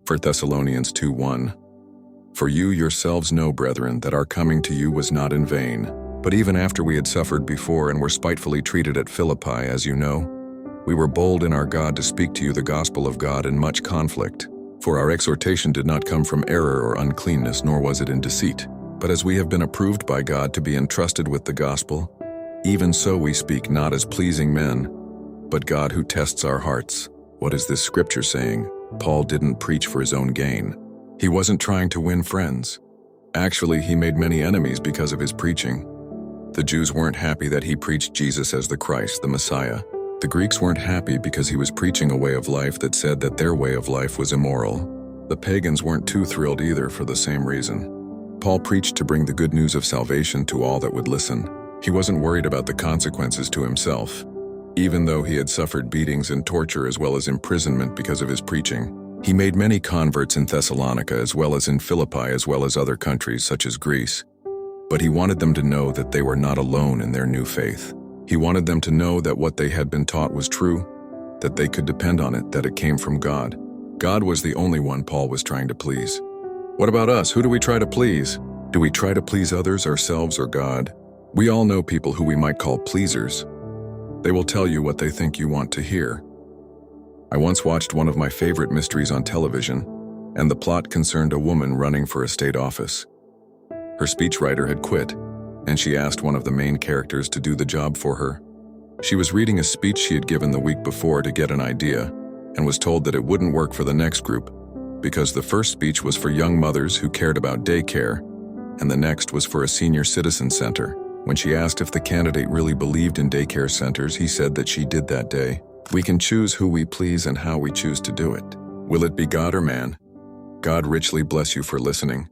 For Thessalonians 2:1. For you yourselves know, brethren, that our coming to you was not in vain. But even after we had suffered before and were spitefully treated at Philippi, as you know, we were bold in our God to speak to you the gospel of God in much conflict. For our exhortation did not come from error or uncleanness, nor was it in deceit. But as we have been approved by God to be entrusted with the gospel, even so we speak not as pleasing men, but God who tests our hearts. What is this scripture saying? Paul didn't preach for his own gain. He wasn't trying to win friends. Actually, he made many enemies because of his preaching. The Jews weren't happy that he preached Jesus as the Christ, the Messiah. The Greeks weren't happy because he was preaching a way of life that said that their way of life was immoral. The pagans weren't too thrilled either for the same reason. Paul preached to bring the good news of salvation to all that would listen. He wasn't worried about the consequences to himself. Even though he had suffered beatings and torture as well as imprisonment because of his preaching, he made many converts in Thessalonica as well as in Philippi as well as other countries such as Greece. But he wanted them to know that they were not alone in their new faith. He wanted them to know that what they had been taught was true, that they could depend on it, that it came from God. God was the only one Paul was trying to please. What about us? Who do we try to please? Do we try to please others, ourselves, or God? We all know people who we might call pleasers. They will tell you what they think you want to hear. I once watched one of my favorite mysteries on television, and the plot concerned a woman running for a state office. Her speechwriter had quit, and she asked one of the main characters to do the job for her. She was reading a speech she had given the week before to get an idea, and was told that it wouldn't work for the next group, because the first speech was for young mothers who cared about daycare, and the next was for a senior citizen center. When she asked if the candidate really believed in daycare centers, he said that she did that day. We can choose who we please and how we choose to do it. Will it be God or man? God richly bless you for listening.